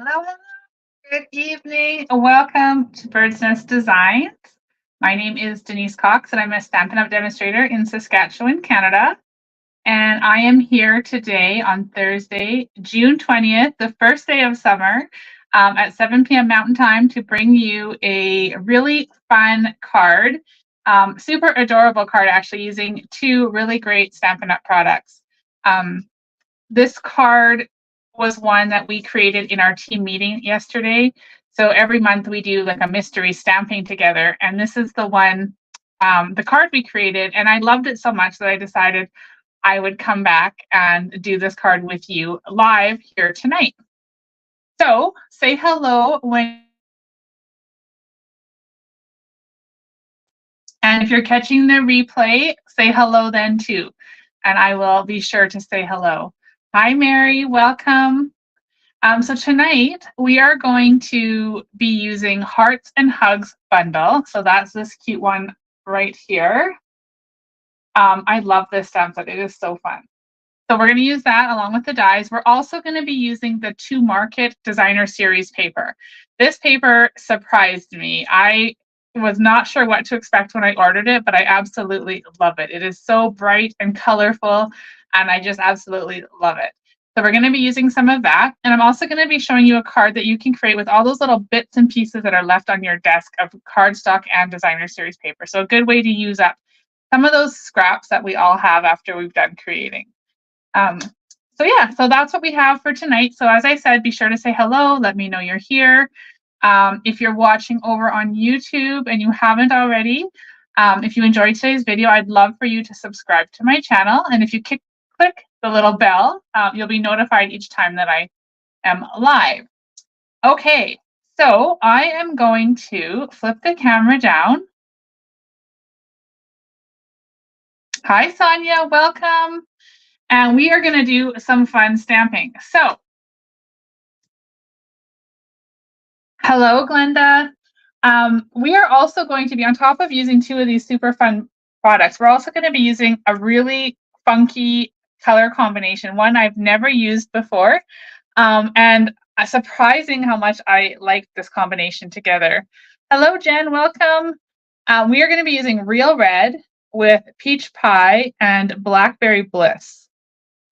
Hello, hello. Good evening. Welcome to Bird's Nest Designs. My name is Denise Cox, and I'm a Stampin' Up! Demonstrator in Saskatchewan, Canada. And I am here today on Thursday, June 20th, the first day of summer, at 7 p.m. Mountain Time to bring you a really fun card, super adorable card, actually, using two really great Stampin' Up! Products. This card was one that we created in our team meeting yesterday. So every month we do like a mystery stamping together. And this is the one, the card we created. And I loved it so much that I decided I would come back and do this card with you live here tonight. So say hello and if you're catching the replay, say hello then too. And I will be sure to say hello. Hi, Mary, welcome. So tonight we are going to be using Hearts and Hugs bundle. So that's this cute one right here. I love this stamp set. It is so fun. So we're going to use that along with the dies. We're also going to be using the 2 Market Designer Series paper. This paper surprised me. I was not sure what to expect when I ordered it, but I absolutely love it. It is so bright and colorful, and I just absolutely love it. So we're going to be using some of that. And I'm also going to be showing you a card that you can create with all those little bits and pieces that are left on your desk of cardstock and designer series paper. So a good way to use up some of those scraps that we all have after we've done creating. So yeah, so that's what we have for tonight. So as I said, be sure to say hello. Let me know you're here. If you're watching over on YouTube and you haven't already, if you enjoyed today's video, I'd love for you to subscribe to my channel. And if you click the little bell, you'll be notified each time that I am live. Okay, so I am going to flip the camera down. Hi, Sonia, welcome. And we are going to do some fun stamping. So, hello, Glenda. We are also going to be, on top of using 2 of these super fun products, we're also going to be using a really funky color combination, one I've never used before. And surprising how much I like this combination together. Hello, Jen, welcome. We are going to be using Real Red with Peach Pie and Blackberry Bliss.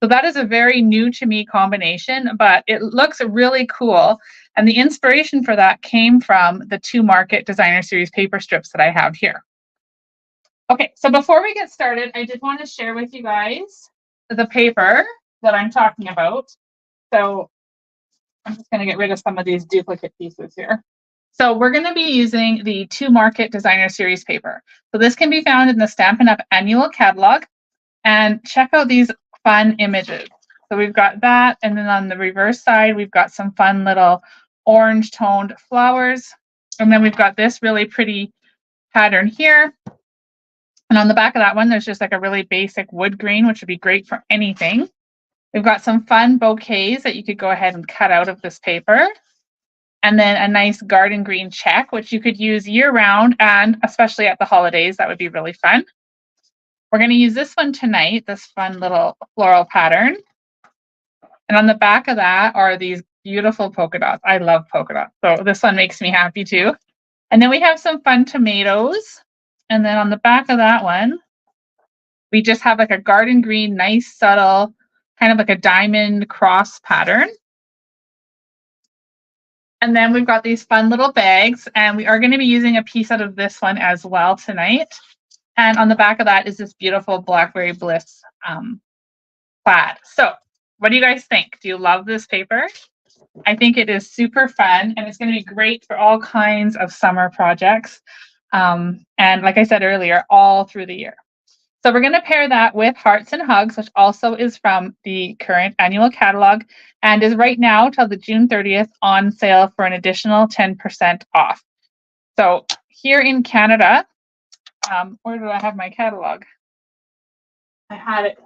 So that is a very new to me combination, but it looks really cool. And the inspiration for that came from the 2 Market Designer Series paper strips that I have here. Okay, so before we get started, I did want to share with you guys the paper that I'm talking about. So I'm just going to get rid of some of these duplicate pieces here. So we're going to be using the 2 Market Designer Series paper. So this can be found in the Stampin' Up! Annual Catalog. And check out these fun images. So we've got that, and then on the reverse side, we've got some fun little orange toned flowers. And then we've got this really pretty pattern here. And on the back of that one, there's just like a really basic wood green, which would be great for anything. We've got some fun bouquets that you could go ahead and cut out of this paper. And then a nice garden green check, which you could use year round, and especially at the holidays, that would be really fun. We're going to use this one tonight, this fun little floral pattern. And on the back of that are these beautiful polka dots. I love polka dots, so this one makes me happy too. And then we have some fun tomatoes. And then on the back of that one, we just have like a garden green, nice, subtle, kind of like a diamond cross pattern. And then we've got these fun little bags, and we are going to be using a piece out of this one as well tonight. And on the back of that is this beautiful Blackberry Bliss plaid. So what do you guys think? Do you love this paper? I think it is super fun, and it's going to be great for all kinds of summer projects. And like I said earlier, all through the year. So we're going to pair that with Hearts and Hugs, which also is from the current annual catalog and is right now till the June 30th on sale for an additional 10% off. So here in Canada, where do I have my catalog? I had it.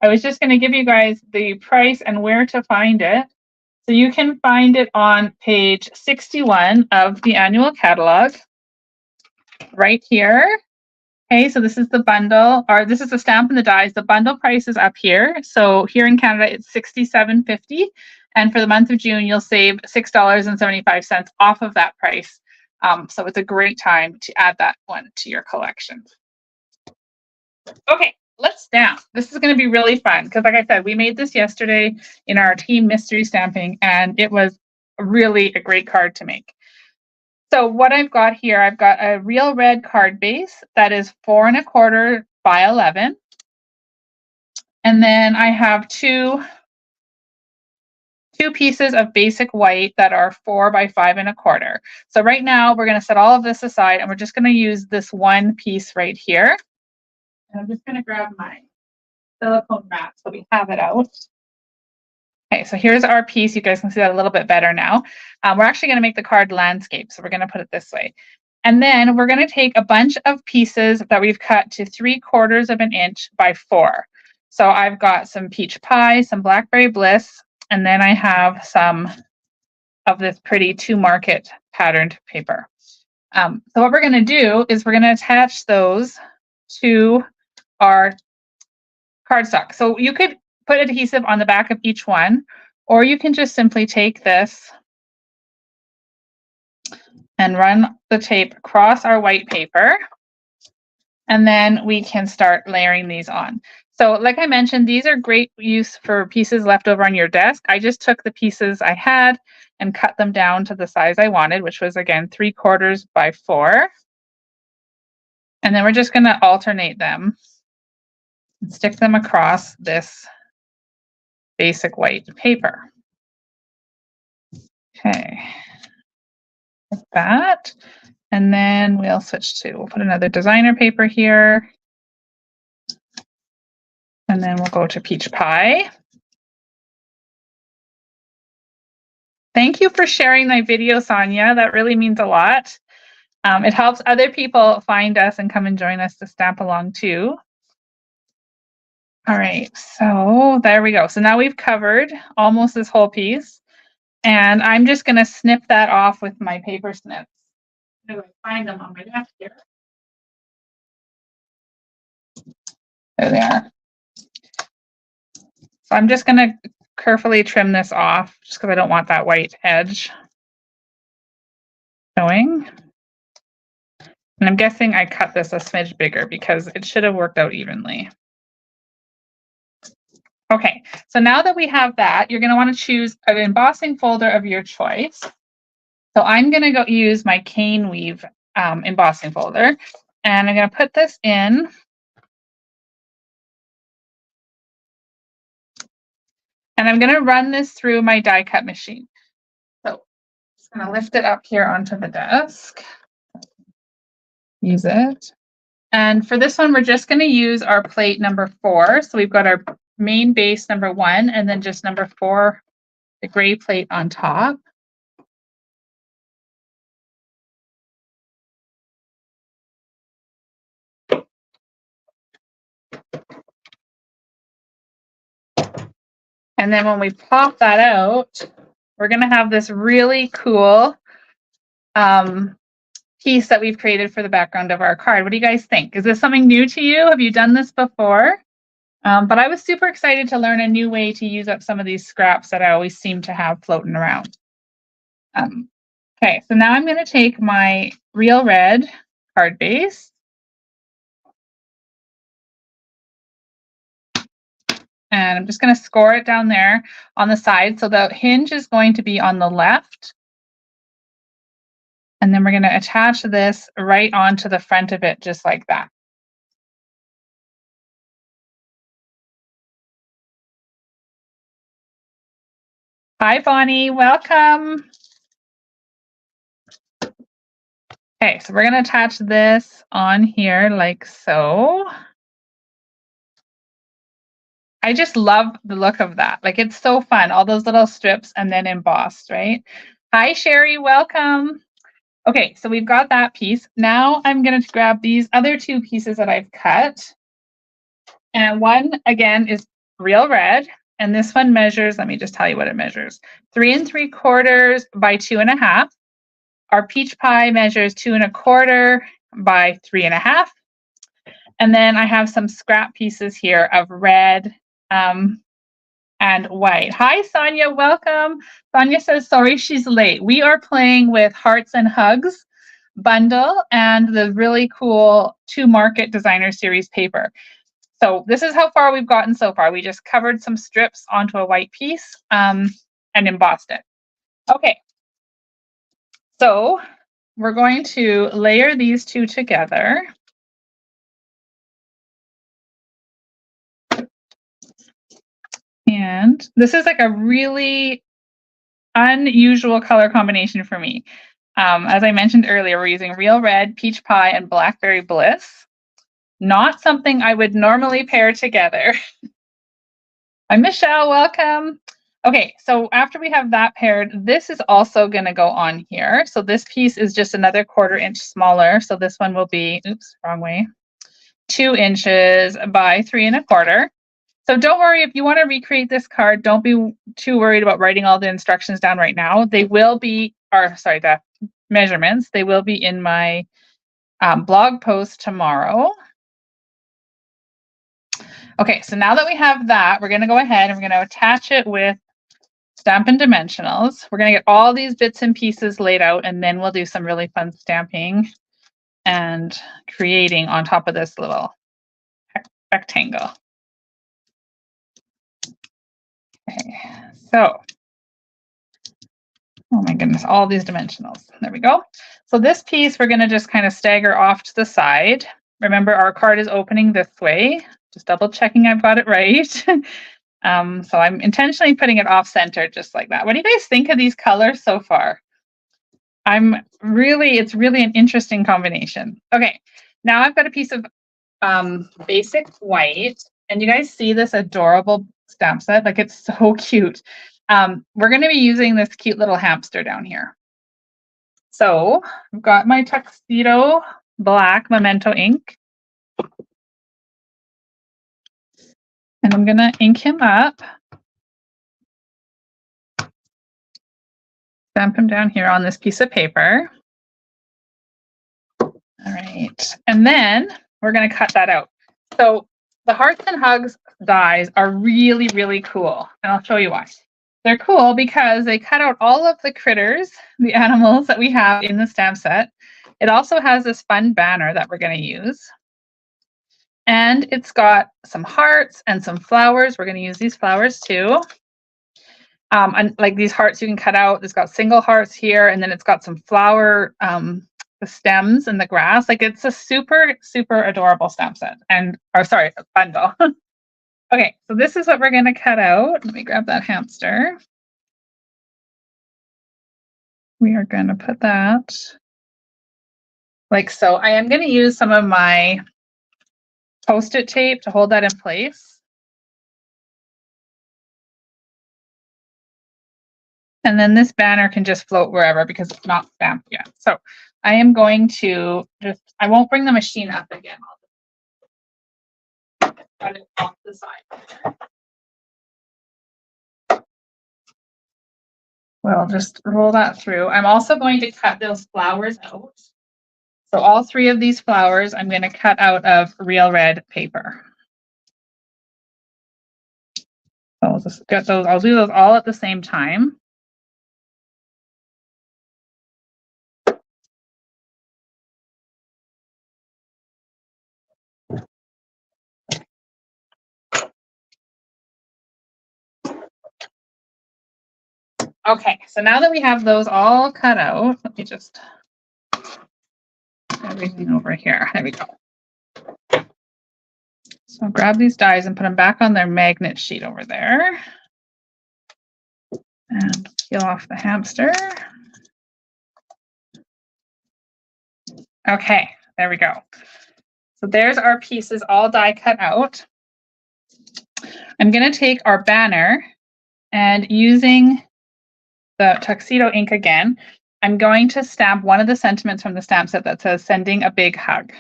I was just going to give you guys the price and where to find it. So you can find it on page 61 of the annual catalog, right here. Okay, so this is the bundle, or this is the stamp and the dies. The bundle price is up here. So here in Canada, it's $67.50, And for the month of June, you'll save $6.75 off of that price. So it's a great time to add that one to your collection. Okay, let's stamp. This is going to be really fun because, like I said, we made this yesterday in our team mystery stamping, and it was really a great card to make. So what I've got here, I've got a real red card base that is 4 1/4 by 11. And then I have two pieces of basic white that are 4 by 5 1/4. So right now we're going to set all of this aside and we're just going to use this one piece right here. And I'm just going to grab my silicone mat so we have it out. Okay, so here's our piece. You guys can see that a little bit better now. We're actually going to make the card landscape, so we're going to put it this way. And then we're going to take a bunch of pieces that we've cut to 3/4 of an inch by 4. So I've got some peach pie, some blackberry bliss, and then I have some of this pretty to market patterned paper. So what we're going to do is we're going to attach those to our cardstock. So you could put adhesive on the back of each one, or you can just simply take this and run the tape across our white paper, and then we can start layering these on. So like I mentioned, these are great use for pieces left over on your desk. I just took the pieces I had and cut them down to the size I wanted, which was again 3/4 by 4. And then we're just going to alternate them and stick them across this basic white paper. Okay, like that. And then we'll switch to, we'll put another designer paper here. And then we'll go to peach pie. Thank you for sharing my video, Sonia. That really means a lot. It helps other people find us and come and join us to stamp along too. All right, so there we go. So now we've covered almost this whole piece. And I'm just going to snip that off with my paper snips. I'm going to find them on my desk here. There they are. So I'm just going to carefully trim this off just because I don't want that white edge showing. And I'm guessing I cut this a smidge bigger because it should have worked out evenly. Okay, so now that we have that, you're going to want to choose an embossing folder of your choice. So I'm going to go use my cane weave embossing folder, and I'm going to put this in. And I'm going to run this through my die cut machine. So I'm just going to lift it up here onto the desk. Use it. And for this one, we're just going to use our plate number 4. So we've got our main base number 1, and then just number 4, the gray plate on top. And then when we pop that out, we're going to have this really cool piece that we've created for the background of our card. What do you guys think? Is this something new to you? Have you done this before? But I was super excited to learn a new way to use up some of these scraps that I always seem to have floating around. Okay, so now I'm going to take my real red card base. And I'm just going to score it down there on the side. So the hinge is going to be on the left. And then we're going to attach this right onto the front of it, just like that. Hi, Bonnie. Welcome. Okay, so we're going to attach this on here like so. I just love the look of that. Like, it's so fun. All those little strips and then embossed, right? Hi, Sherry. Welcome. Okay, so we've got that piece. Now I'm going to grab these other 2 pieces that I've cut. And one, again, is real red. And this one measures, let me just tell you what it measures, 3 3/4 by 2 1/2. Our peach pie measures 2 1/4 by 3 1/2. And then I have some scrap pieces here of red and and white. Hi, Sonia. Welcome. Sonia says, sorry she's late. We are playing with Hearts and Hugs bundle and the really cool 2 Market Designer Series paper. So this is how far we've gotten so far. We just covered some strips onto a white piece and embossed it. Okay. So we're going to layer these 2 together. And this is like a really unusual color combination for me. As I mentioned earlier, we're using Real Red, Peach Pie, and Blackberry Bliss. Not something I would normally pair together. Hi, Michelle, welcome. Okay, so after we have that paired, this is also going to go on here. So this piece is just another 1/4 inch smaller. So this one will be, oops, wrong way, 2 inches by 3 1/4. So don't worry if you want to recreate this card. Don't be too worried about writing all the instructions down right now. They will be, or sorry, the measurements. They will be in my blog post tomorrow. Okay, so now that we have that, we're going to go ahead and we're going to attach it with Stampin' Dimensionals. We're going to get all these bits and pieces laid out, and then we'll do some really fun stamping and creating on top of this little rectangle. Okay, so, oh my goodness, all these dimensionals. There we go. So this piece, we're going to just kind of stagger off to the side. Remember, our card is opening this way. Just double checking I've got it right. So I'm intentionally putting it off center just like that. What do you guys think of these colors so far? It's really an interesting combination. Okay, now I've got a piece of basic white, and you guys see this adorable stamp set? Like, it's so cute. We're going to be using this cute little hamster down here. So I've got my Tuxedo Black Memento ink. And I'm going to ink him up. Stamp him down here on this piece of paper. All right. And then we're going to cut that out. So the Hearts and Hugs dies are really, really cool. And I'll show you why. They're cool because they cut out all of the critters, the animals that we have in the stamp set. It also has this fun banner that we're going to use. And it's got some hearts and some flowers. We're going to use these flowers too. And like these hearts you can cut out. It's got single hearts here, and then it's got some flower, the stems and the grass. Like, it's a super, super adorable stamp set. And, or sorry, a bundle. Okay, so this is what we're going to cut out. Let me grab that hamster. We are going to put that like so. I am going to use some of my Post-it tape to hold that in place. And then this banner can just float wherever because it's not stamped yet. So I am going to I won't bring the machine up again. I'll just cut it off the side. We'll just roll that through. I'm also going to cut those flowers out. So all 3 of these flowers, I'm going to cut out of Real Red paper. So I'll just get those. I'll do those all at the same time. Okay, so now that we have those all cut out, let me just everything over here. There we go. So I'll grab these dies and put them back on their magnet sheet over there. And peel off the hamster. Okay, there we go. So there's our pieces all die cut out. I'm going to take our banner and using the Tuxedo ink again, I'm going to stamp one of the sentiments from the stamp set that says sending a big hug.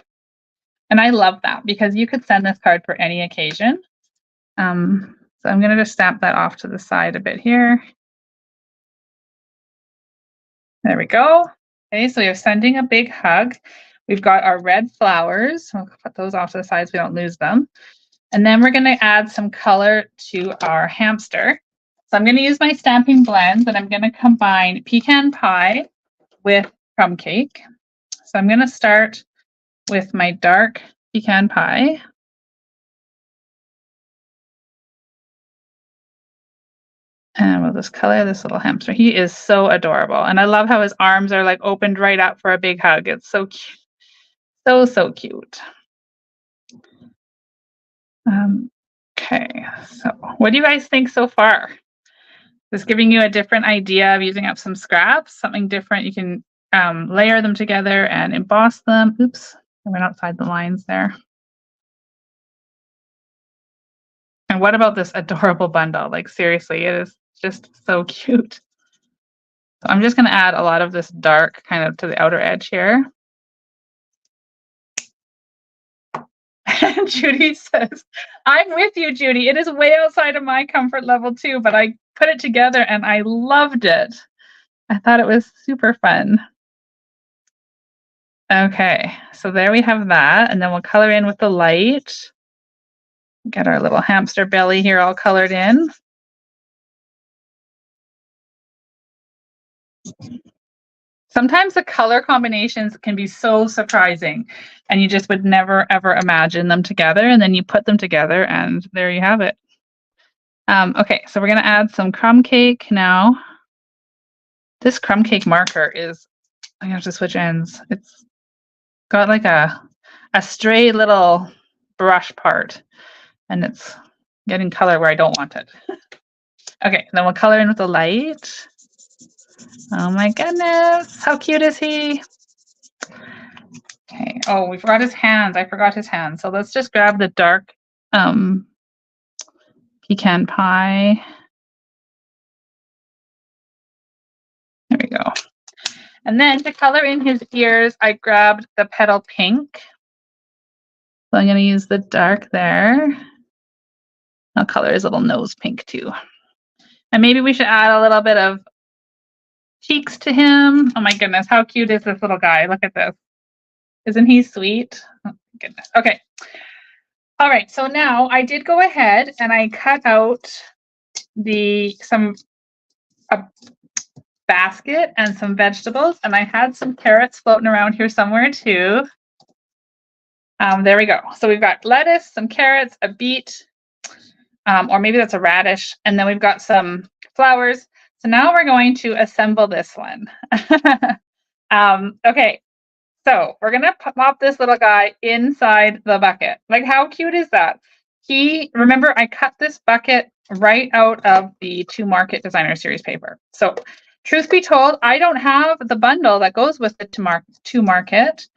And I love that because you could send this card for any occasion. So I'm going to just stamp that off to the side a bit here. There we go. Okay, so we have sending a big hug. We've got our red flowers. We'll put those off to the side so we don't lose them. And then we're going to add some color to our hamster. So I'm going to use my stamping blends and I'm going to combine pecan pie with crumb cake. So I'm going to start with my dark pecan pie. And we'll just color this little hamster. He is so adorable. And I love how his arms are like opened right up for a big hug. It's so cute. So, so cute. Okay, so what do you guys think so far? Just giving you a different idea of using up some scraps, something different. You can layer them together and emboss them. Oops, I went outside the lines there. And what about this adorable bundle? Like seriously, it is just so cute. So I'm just going to add a lot of this dark kind of to the outer edge here. Judy says, I'm with you, Judy. It is way outside of my comfort level too, but I put it together and I loved it. I thought it was super fun. Okay, so there we have that. And then we'll color in with the light. Get our little hamster belly here all colored in. Sometimes the color combinations can be so surprising and you just would never ever imagine them together, and then you put them together and there you have it. Okay, so we're going to add some crumb cake now. This crumb cake marker is, I have to switch ends. It's got like a stray little brush part and it's getting color where I don't want it. Okay, then we'll color in with the light. Oh my goodness, how cute is he? Okay, oh, we forgot his hands. I forgot his hands. So let's just grab the dark pecan pie. There we go. And then to color in his ears, I grabbed the petal pink. So I'm going to use the dark there. I'll color his little nose pink too. And maybe we should add a little bit of cheeks to him. Oh my goodness, how cute is this little guy? Look at this. Isn't he sweet? Oh my goodness. Okay. All right, so now I did go ahead and I cut out some basket and some vegetables, and I had some carrots floating around here somewhere too. There we go. So we've got lettuce, some carrots, a beet, or maybe that's a radish, and then we've got some flowers. So now we're going to assemble this one. Okay, so we're gonna pop this little guy inside the bucket. Like, how cute is that? Remember, I cut this bucket right out of the To Market Designer Series paper. So truth be told, I don't have the bundle that goes with the To Market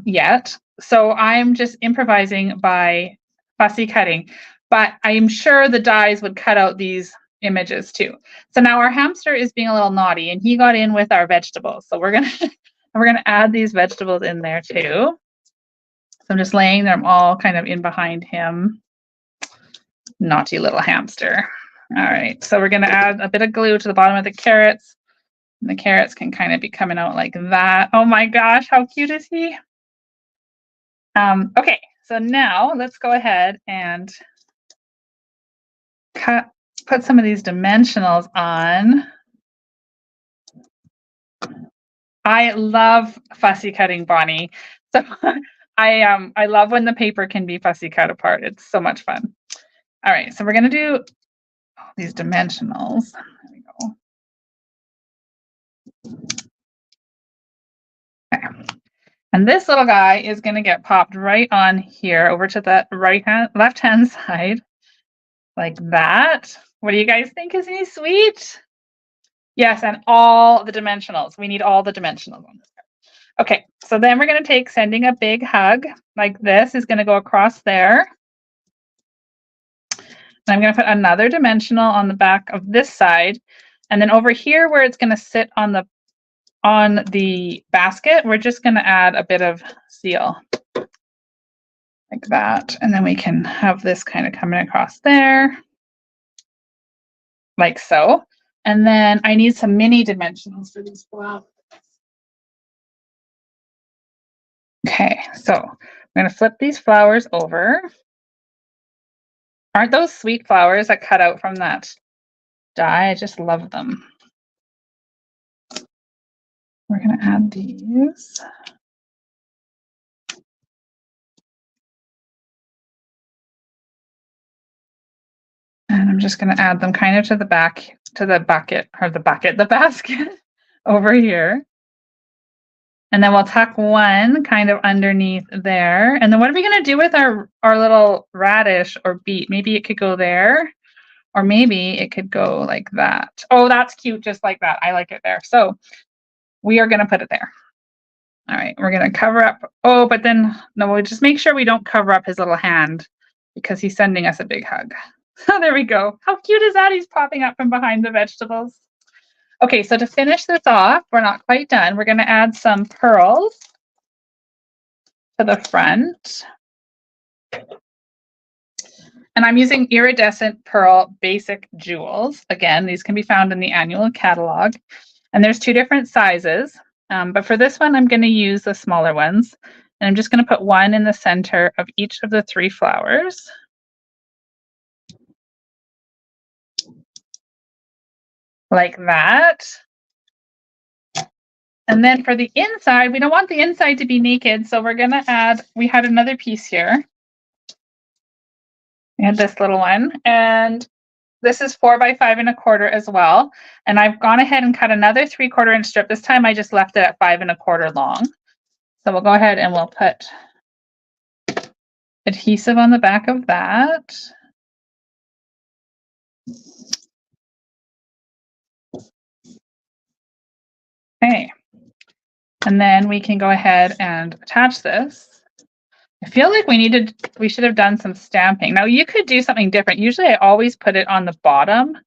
yet. So I'm just improvising by fussy cutting, but I'm sure the dies would cut out these images too. So now our hamster is being a little naughty and he got in with our vegetables. So we're gonna add these vegetables in there too. So I'm just laying them all kind of in behind him. Naughty little hamster. All right, so we're gonna add a bit of glue to the bottom of the carrots. And the carrots can kind of be coming out like that. Oh my gosh, how cute is he? Okay, so now let's go ahead and put some of these dimensionals on. I love fussy cutting, Bonnie. So I love when the paper can be fussy cut apart. It's so much fun. All right, so we're gonna do these dimensionals. There we go. Okay. And this little guy is gonna get popped right on here over to the left-hand side, like that. What do you guys think? Isn't he sweet? Yes, and all the dimensionals. We need all the dimensionals on this card. Okay, so then we're going to take Sending a Big Hug, like this, is going to go across there. And I'm going to put another dimensional on the back of this side. And then over here where it's going to sit on the basket, we're just going to add a bit of seal. Like that. And then we can have this kind of coming across there. Like so. And then I need some mini dimensionals for these flowers. Okay, so I'm going to flip these flowers over. Aren't those sweet flowers that cut out from that die? I just love them. We're going to add these. And I'm just going to add them kind of to the back, to the bucket, or the basket over here. And then we'll tuck one kind of underneath there. And then what are we going to do with our little radish or beet? Maybe it could go there, or maybe it could go like that. Oh, that's cute, just like that. I like it there. So we are going to put it there. All right, we're going to cover up. Oh, but then, no, we'll just make sure we don't cover up his little hand because he's sending us a big hug. Oh, there we go. How cute is that? He's popping up from behind the vegetables. Okay, so to finish this off, we're not quite done. We're going to add some pearls to the front. And I'm using iridescent pearl basic jewels. Again, these can be found in the annual catalog. And there's 2 different sizes. But for this one, I'm going to use the smaller ones. And I'm just going to put one in the center of each of the 3 flowers. Like that. And then for the inside, we don't want the inside to be naked, so we're going to add, we had another piece here. We had this little one, and this is 4 by 5 1/4 as well. And I've gone ahead and cut another 3/4 inch strip. This time I just left it at 5 1/4 long. So we'll go ahead and we'll put adhesive on the back of that. Okay. And then we can go ahead and attach this. I feel like we should have done some stamping. Now you could do something different. Usually I always put it on the bottom.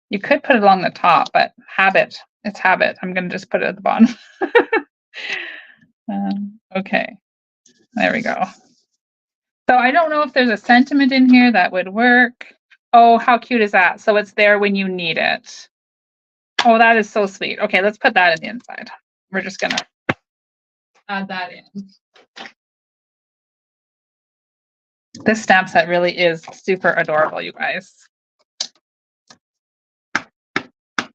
You could put it along the top, but habit, it's habit. I'm going to just put it at the bottom. Okay, there we go. So I don't know if there's a sentiment in here that would work. Oh, how cute is that? So it's there when you need it. Oh, that is so sweet. Okay, let's put that in the inside. We're just going to add that in. This stamp set really is super adorable, you guys.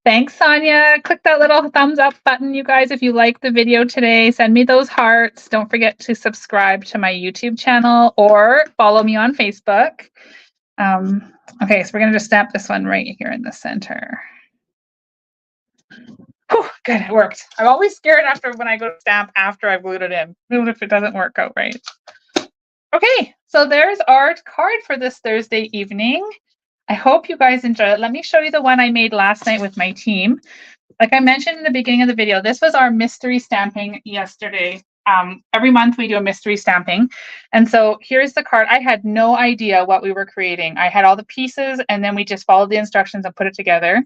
Thanks, Sonia. Click that little thumbs up button, you guys, if you like the video today. Send me those hearts. Don't forget to subscribe to my YouTube channel or follow me on Facebook. Okay, so we're going to just stamp this one right here in the center. Whew, good, it worked. I'm always scared after when I go to stamp after I've glued it in. Even if it doesn't work out right. Okay, so there's our card for this Thursday evening. I hope you guys enjoy it. Let me show you the one I made last night with my team. Like I mentioned in the beginning of the video, this was our mystery stamping yesterday. Every month we do a mystery stamping. And so here's the card. I had no idea what we were creating. I had all the pieces and then we just followed the instructions and put it together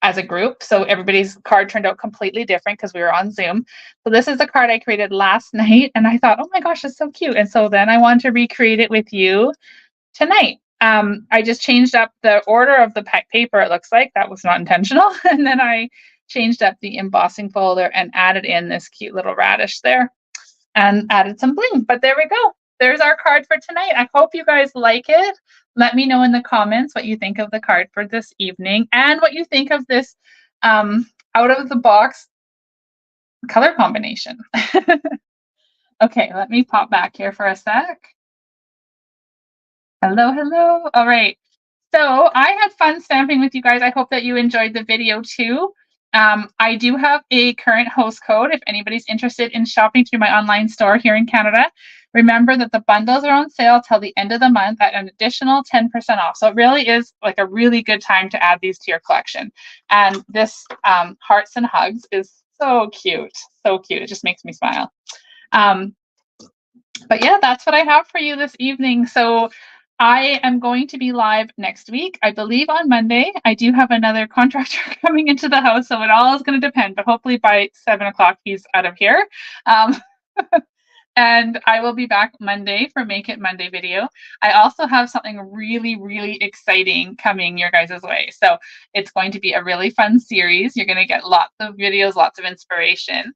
as a group. So everybody's card turned out completely different because we were on Zoom. So this is the card I created last night. And I thought, oh my gosh, it's so cute. And so then I wanted to recreate it with you tonight. I just changed up the order of the paper, it looks like. That was not intentional. And then I changed up the embossing folder and added in this cute little radish there and added some bling. But there we go. There's our card for tonight. I hope you guys like it. Let me know in the comments what you think of the card for this evening and what you think of this out of the box color combination. Okay, let me pop back here for a sec. Hello, hello. All right. So I had fun stamping with you guys. I hope that you enjoyed the video too. I do have a current host code if anybody's interested in shopping through my online store here in Canada. Remember that the bundles are on sale till the end of the month at an additional 10% off. So it really is like a really good time to add these to your collection. And this Hearts and Hugs is so cute. So cute. It just makes me smile. But yeah, that's what I have for you this evening. So I am going to be live next week, I believe on Monday. I do have another contractor coming into the house, so it all is going to depend, but hopefully by 7 o'clock he's out of here. And I will be back Monday for Make It Monday video. I also have something really, really exciting coming your guys' way. So it's going to be a really fun series. You're going to get lots of videos, lots of inspiration.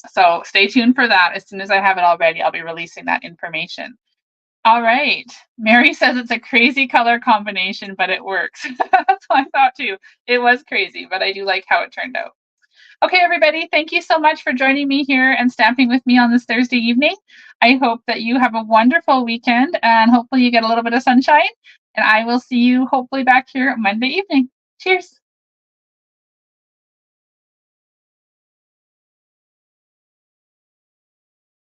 So stay tuned for that. As soon as I have it all ready, I'll be releasing that information. All right. Mary says it's a crazy color combination, but it works. That's what I thought too. It was crazy, but I do like how it turned out. Okay, everybody, thank you so much for joining me here and stamping with me on this Thursday evening. I hope that you have a wonderful weekend and hopefully you get a little bit of sunshine. And I will see you hopefully back here Monday evening. Cheers.